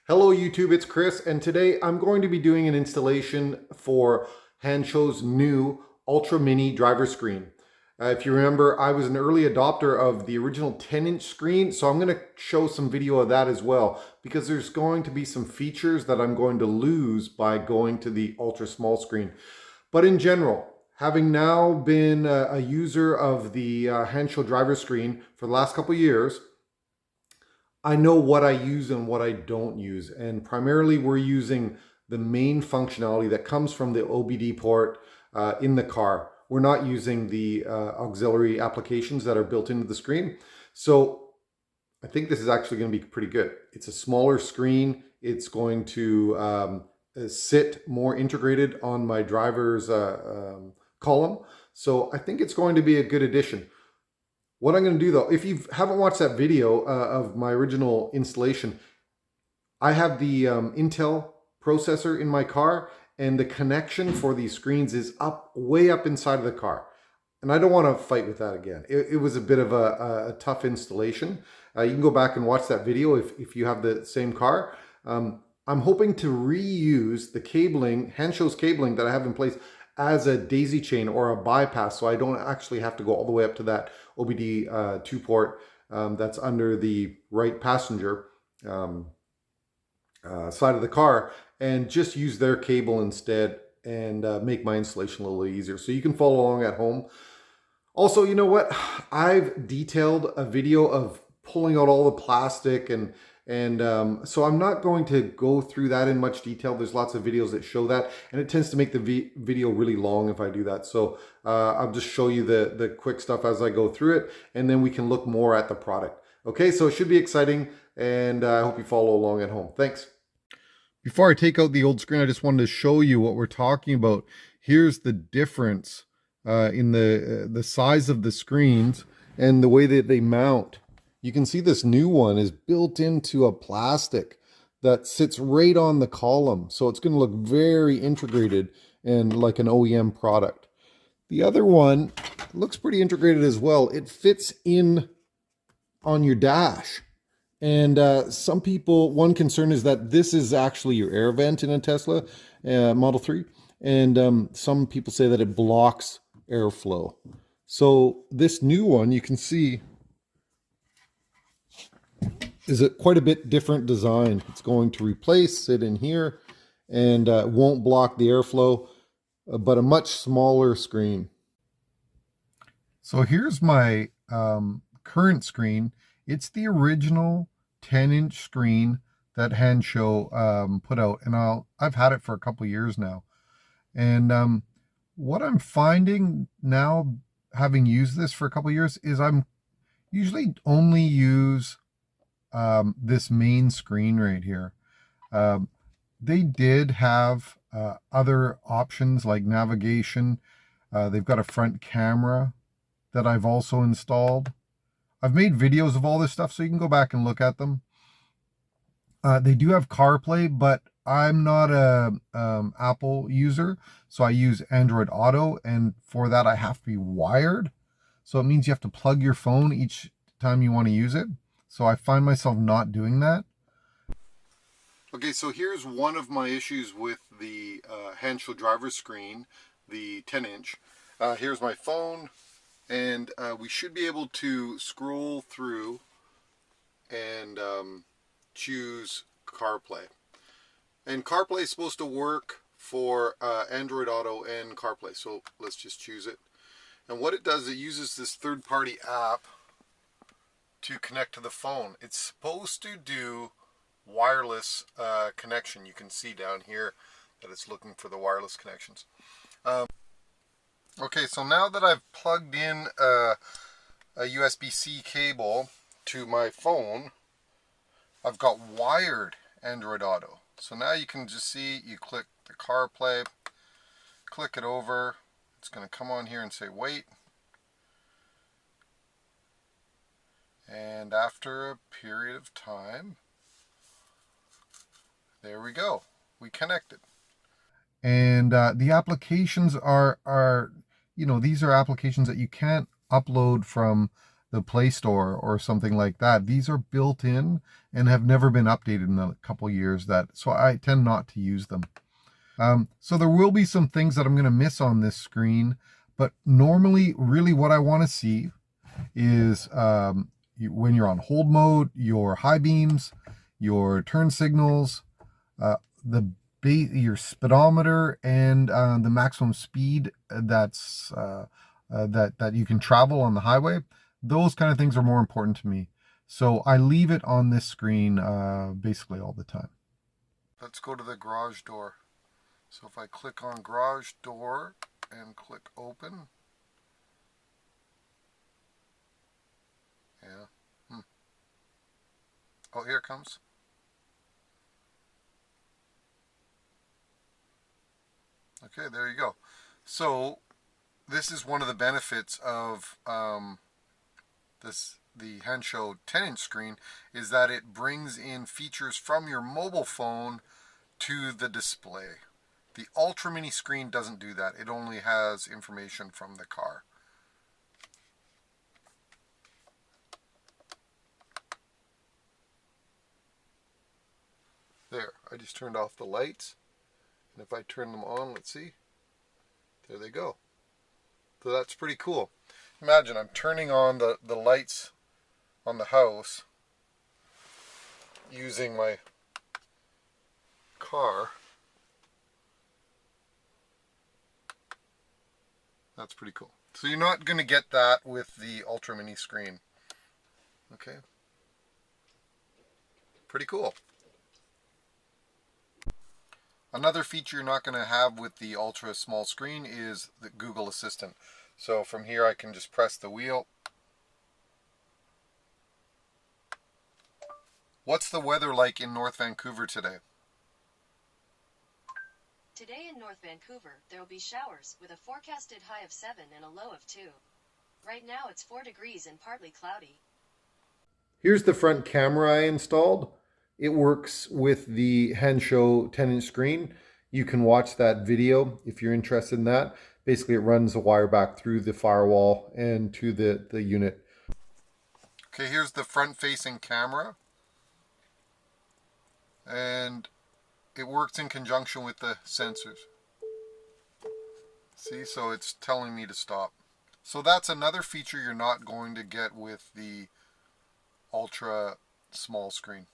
Hello YouTube, it's Chris, and today I'm going to be doing an installation for Hanshow's new Ultra Mini driver screen. If you remember, I was an early adopter of the original 10-inch screen, so I'm going to show some video of that as well, because there's going to be some features that I'm going to lose by going to the ultra small screen. But in general, having now been a user of the Hansshow driver screen for the last couple of years, I know what I use and what I don't use. And primarily we're using the main functionality that comes from the OBD port in the car. We're not using the auxiliary applications that are built into the screen. So I think this is actually going to be pretty good. It's a smaller screen. It's going to sit more integrated on my driver's column. So I think it's going to be a good addition. What I'm going to do though, if you haven't watched that video of my original installation, I have the Intel processor in my car, and the connection for these screens is way up inside of the car. And I don't want to fight with that again. It was a bit of a tough installation. You can go back and watch that video if you have the same car. I'm hoping to reuse the cabling, Hanshow's cabling that I have in place as a daisy chain or a bypass, so I don't actually have to go all the way up to that OBD 2 port that's under the right passenger side of the car, and just use their cable instead, and make my installation a little easier. So you can follow along at home. Also, you know what? I've detailed a video of pulling out all the plastic, and so I'm not going to go through that in much detail. There's lots of videos that show that, and it tends to make the video really long if I do that. So I'll just show you the quick stuff as I go through it, and then we can look more at the product. Okay, so it should be exciting, and I hope you follow along at home. Thanks. Before I take out the old screen, I just wanted to show you what we're talking about. Here's the difference in the size of the screens and the way that they mount. You can see this new one is built into a plastic that sits right on the column. So it's going to look very integrated and like an OEM product. The other one looks pretty integrated as well. It fits in on your dash. And some people, one concern is that this is actually your air vent in a Tesla Model 3. And some people say that it blocks airflow. So this new one, you can see, is quite a bit different design. It's going to replace it in here, and won't block the airflow, but a much smaller screen. So here's my current screen. It's the original 10-inch screen that Hansshow put out, and I've had it for a couple years now. And what I'm finding now, having used this for a couple years, is I'm usually only use this main screen right here. They did have other options like navigation. They've got a front camera that I've also installed. I've made videos of all this stuff, so you can go back and look at them. They do have CarPlay, but I'm not a Apple user, so I use Android Auto, and for that I have to be wired. So it means you have to plug your phone each time you want to use it. So I find myself not doing that. Okay, so here's one of my issues with the Hansshow driver screen, the 10-inch. Here's my phone, and we should be able to scroll through and choose CarPlay. And CarPlay is supposed to work for Android Auto and CarPlay, so let's just choose it. And what it does, it uses this third-party app to connect to the phone. It's supposed to do wireless connection. You can see down here that it's looking for the wireless connections. Okay, so now that I've plugged in a USB-C cable to my phone, I've got wired Android Auto. So now you can just see, you click the CarPlay, click it over, it's going to come on here and say wait. And after a period of time, there we go. We connected. And the applications are, you know, these are applications that you can't upload from the Play Store or something like that. These are built in and have never been updated in a couple years, so I tend not to use them. So there will be some things that I'm going to miss on this screen, but normally really what I want to see is when you're on hold mode, your high beams, your turn signals, your speedometer, and the maximum speed that you can travel on the highway. Those kind of things are more important to me. So I leave it on this screen basically all the time. Let's go to the garage door. So if I click on garage door and click open. Yeah. Oh, here it comes. Okay, there you go. So this is one of the benefits of the Hansshow 10-inch screen, is that it brings in features from your mobile phone to the display. The Ultra Mini Screen doesn't do that. It only has information from the car. There, I just turned off the lights. And if I turn them on, let's see. There they go. So that's pretty cool. Imagine I'm turning on the lights on the house using my car. That's pretty cool. So you're not going to get that with the Ultra Mini Screen. Okay. Pretty cool. Another feature you're not going to have with the ultra small screen is the Google Assistant. So from here I can just press the wheel. What's the weather like in North Vancouver today? Today in North Vancouver, there will be showers with a forecasted high of 7 and a low of 2. Right now it's 4 degrees and partly cloudy. Here's the front camera I installed. It works with the Hansshow 10-inch screen. You can watch that video if you're interested in that. Basically, it runs a wire back through the firewall and to the unit. Okay, here's the front-facing camera. And it works in conjunction with the sensors. See, so it's telling me to stop. So that's another feature you're not going to get with the ultra small screen.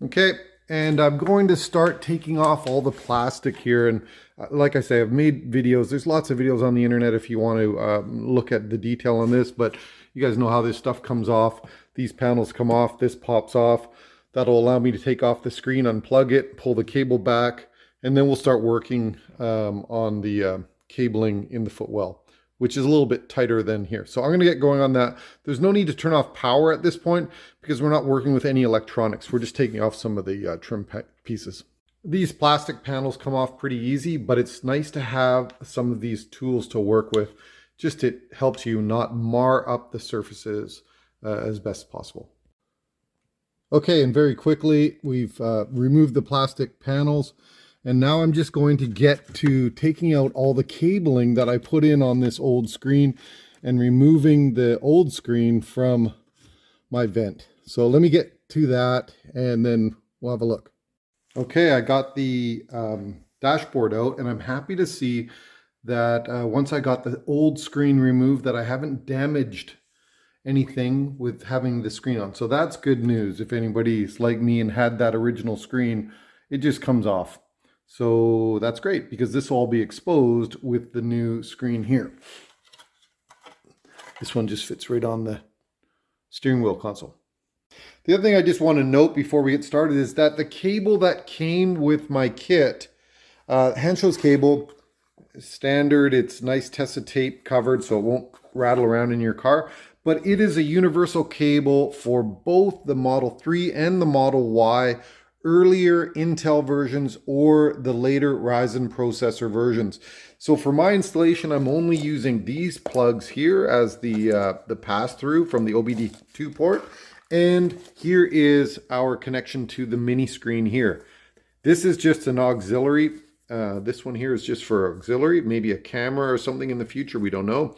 Okay, and I'm going to start taking off all the plastic here. And like I say, I've made videos. There's lots of videos on the internet if you want to look at the detail on this, but you guys know how this stuff comes off. These panels come off, this pops off. That'll allow me to take off the screen, unplug it, pull the cable back, and then we'll start working on the cabling in the footwell, which is a little bit tighter than here. So I'm going to get going on that. There's no need to turn off power at this point because we're not working with any electronics. We're just taking off some of the trim pieces. These plastic panels come off pretty easy, but it's nice to have some of these tools to work with. Just it helps you not mar up the surfaces as best as possible. Okay, and very quickly, we've removed the plastic panels, and now I'm just going to get to taking out all the cabling that I put in on this old screen and removing the old screen from my vent. So let me get to that, and then we'll have a look. Okay, I got the dashboard out, and I'm happy to see that once I got the old screen removed, that I haven't damaged anything with having the screen on. So that's good news. If anybody's like me and had that original screen, it just comes off. So that's great because this will all be exposed with the new screen here. This one just fits right on the steering wheel console. The other thing I just want to note before we get started is that the cable that came with my kit, Hanssshow's cable, standard, it's nice Tessa tape covered so it won't rattle around in your car. But it is a universal cable for both the Model 3 and the Model Y, earlier Intel versions or the later Ryzen processor versions. So for my installation, I'm only using these plugs here as the pass-through from the OBD2 port. And here is our connection to the mini screen here. This is just an auxiliary. This one here is just for auxiliary, maybe a camera or something in the future, we don't know.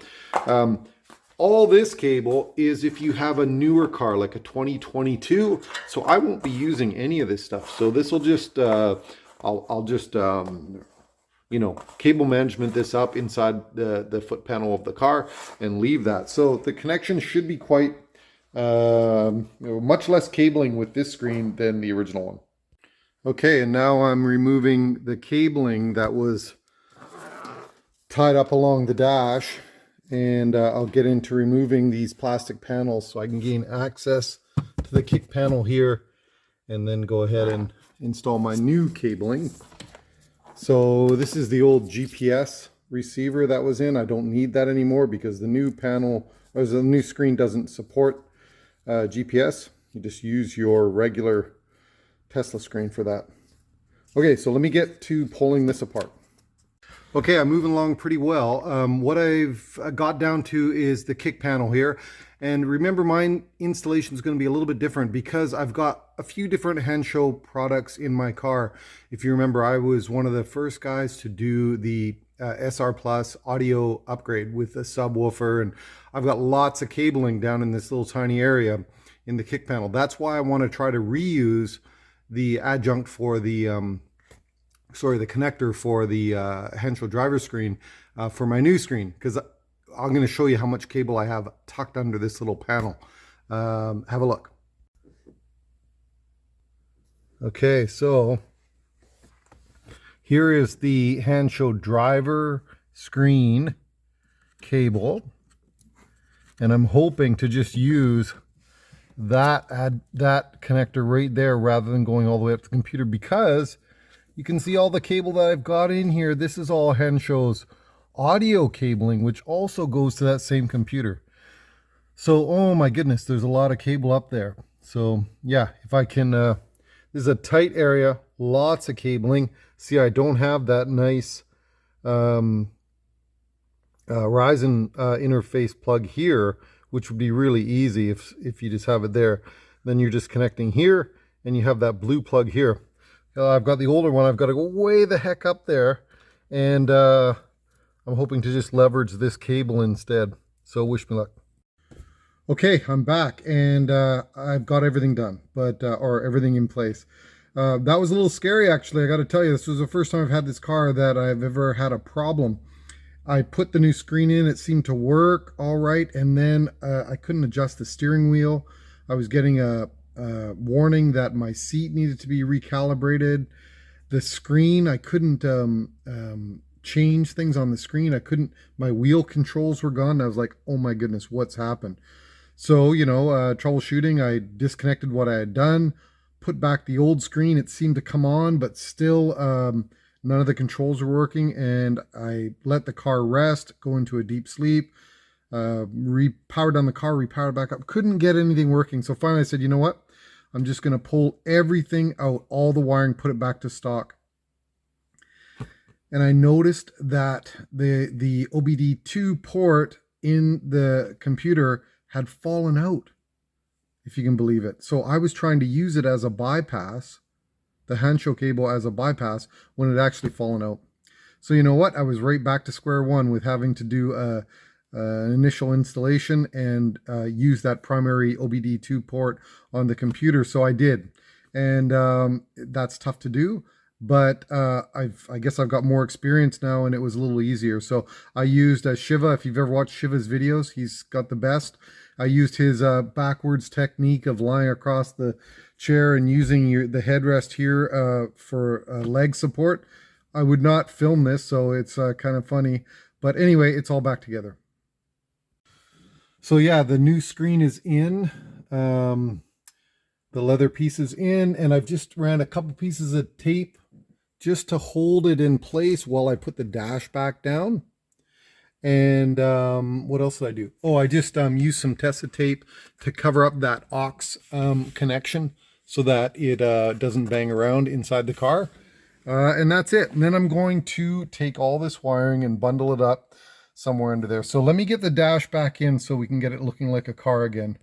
All this cable is if you have a newer car, like a 2022. So I won't be using any of this stuff. So this will just, I'll just, you know, cable management this up inside the foot panel of the car and leave that. So the connection should be quite, much less cabling with this screen than the original one. Okay, and now I'm removing the cabling that was tied up along the dash, and I'll get into removing these plastic panels so I can gain access to the kick panel here and then go ahead and install my new cabling. So this is the old GPS receiver that was in. I don't need that anymore because the new panel, or the new screen doesn't support GPS. You just use your regular Tesla screen for that. Okay, so let me get to pulling this apart. Okay, I'm moving along pretty well. What I've got down to is the kick panel here. And remember, my installation is going to be a little bit different because I've got a few different Hansshow products in my car. If you remember, I was one of the first guys to do the SR Plus audio upgrade with a subwoofer. And I've got lots of cabling down in this little tiny area in the kick panel. That's why I want to try to reuse the adjunct for the the connector for the Hansshow driver screen for my new screen, because I'm going to show you how much cable I have tucked under this little panel. Have a look. Okay, so here is the Hansshow driver screen cable, and I'm hoping to just use that connector right there rather than going all the way up to the computer, because you can see all the cable that I've got in here. This is all Hanshow's audio cabling, which also goes to that same computer. So, oh my goodness, there's a lot of cable up there. So yeah, if I can, this is a tight area, lots of cabling. See, I don't have that nice Ryzen interface plug here, which would be really easy if you just have it there. Then you're just connecting here and you have that blue plug here. I've got the older one. I've got to go way the heck up there, and I'm hoping to just leverage this cable instead. So wish me luck. Okay, I'm back, and I've got everything done, but or everything in place. That was a little scary, actually. I got to tell you, this was the first time I've had this car that I've ever had a problem. I put the new screen in, it seemed to work all right, and then I couldn't adjust the steering wheel. I was getting a warning that my seat needed to be recalibrated. The screen, I couldn't change things on the screen. I couldn't, my wheel controls were gone. I was like, oh my goodness, what's happened? So, you know, troubleshooting, I disconnected what I had done, put back the old screen. It seemed to come on, but still none of the controls were working, and I let the car rest, go into a deep sleep, repowered on the car, repowered back up, couldn't get anything working. So finally I said, you know what? I'm just going to pull everything out, all the wiring, put it back to stock. And I noticed that the OBD2 port in the computer had fallen out, if you can believe it. So I was trying to use it as a bypass, the Hansshow cable as a bypass, when it actually fallen out. So you know what? I was right back to square one with having to do an initial installation and use that primary OBD2 port on the computer. So I did, and that's tough to do, but I guess I've got more experience now, and it was a little easier. So I used Shiva. If you've ever watched Shiva's videos, he's got the best. I used his backwards technique of lying across the chair and using the headrest here for leg support. I would not film this, so it's kind of funny, but anyway, it's all back together. So yeah, the new screen is in, the leather piece is in, and I've just ran a couple pieces of tape just to hold it in place while I put the dash back down. And what else did I do? Oh, I just used some Tessa tape to cover up that aux connection so that it doesn't bang around inside the car. And that's it. And then I'm going to take all this wiring and bundle it up somewhere under there. So let me get the dash back in so we can get it looking like a car again.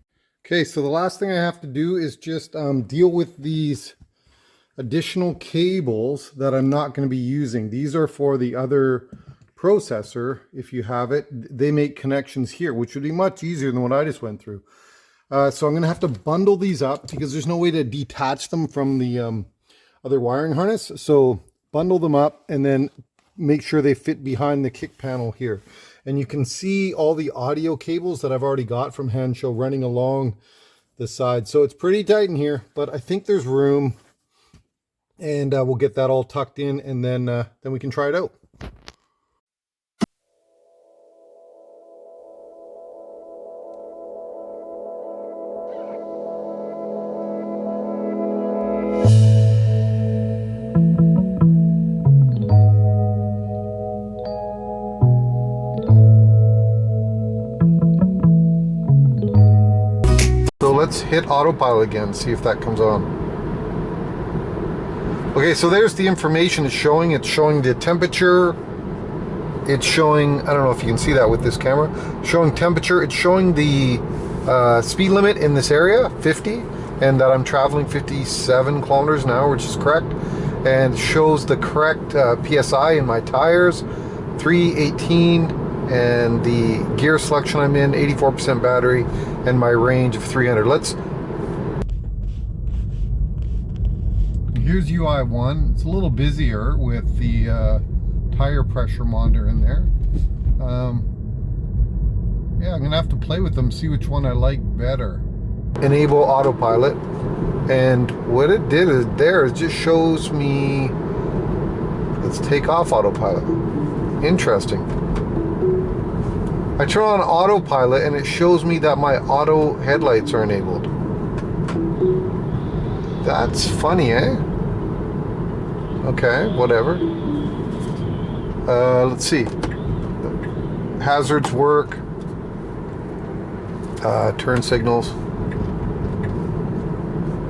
Okay, so the last thing I have to do is just deal with these additional cables that I'm not going to be using. These are for the other processor, if you have it, they make connections here, which would be much easier than what I just went through. So I'm going to have to bundle these up because there's no way to detach them from the other wiring harness. So bundle them up and then make sure they fit behind the kick panel here. And you can see all the audio cables that I've already got from Hansshow running along the side. So it's pretty tight in here, but I think there's room, and we'll get that all tucked in, and then we can try it out. So let's hit autopilot again, see if that comes on. Okay, so there's the information it's showing. It's showing the temperature. It's showing, I don't know if you can see that with this camera, showing temperature. It's showing the speed limit in this area, 50, and that I'm traveling 57 kilometers an hour, which is correct. And shows the correct PSI in my tires, 318, and the gear selection I'm in, 84% battery, and my range of 300. Here's UI 1. It's a little busier with the tire pressure monitor in there. Yeah, I'm gonna have to play with them, see which one I like better. Enable autopilot, and what it did is there, it just shows me, let's take off autopilot. Interesting. I turn on autopilot and it shows me that my auto headlights are enabled. That's funny, eh? Okay, whatever. Let's see. Hazards work. Turn signals.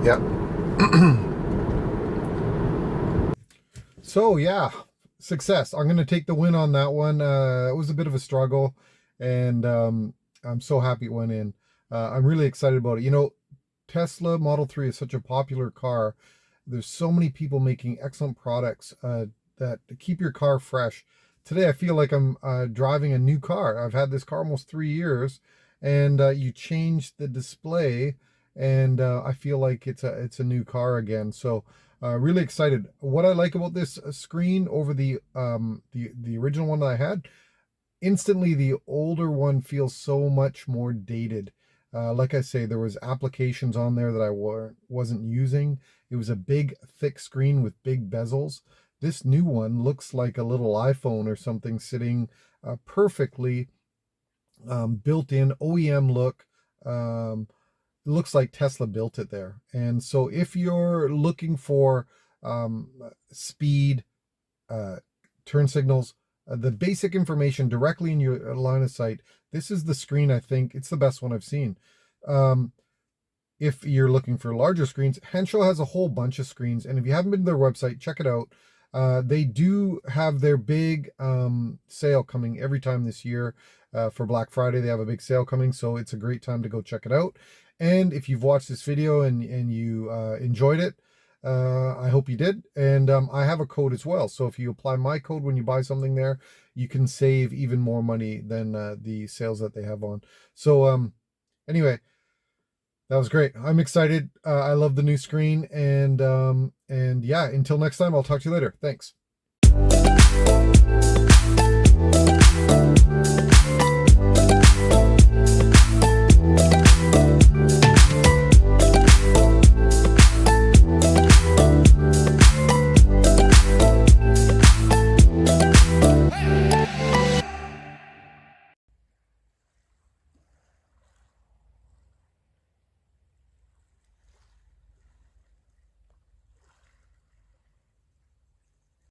Yep. So yeah, success. I'm going to take the win on that one. It was a bit of a struggle, and I'm so happy it went in. I'm really excited about it. You know, Tesla Model 3 is such a popular car. There's so many people making excellent products that keep your car fresh. Today I feel like I'm driving a new car. I've had this car almost 3 years, and you change the display, and I feel like it's a new car again. So really excited. What I like about this screen over the original one that I had, instantly the older one feels so much more dated. Like I say, there was applications on there that I wasn't using. It was a big, thick screen with big bezels. This new one looks like a little iPhone or something sitting perfectly built-in OEM look. It looks like Tesla built it there. And so if you're looking for speed, turn signals, the basic information directly in your line of sight, this is the screen. I think it's the best one I've seen. If you're looking for larger screens, Hansshow has a whole bunch of screens, and if you haven't been to their website, check it out. They do have their big sale coming every time this year. For Black Friday, they have a big sale coming, so it's a great time to go check it out. And if you've watched this video and you enjoyed it, I hope you did. And I have a code as well. So if you apply my code when you buy something there, you can save even more money than the sales that they have on. So anyway, that was great. I'm excited. I love the new screen. And yeah, until next time, I'll talk to you later. Thanks.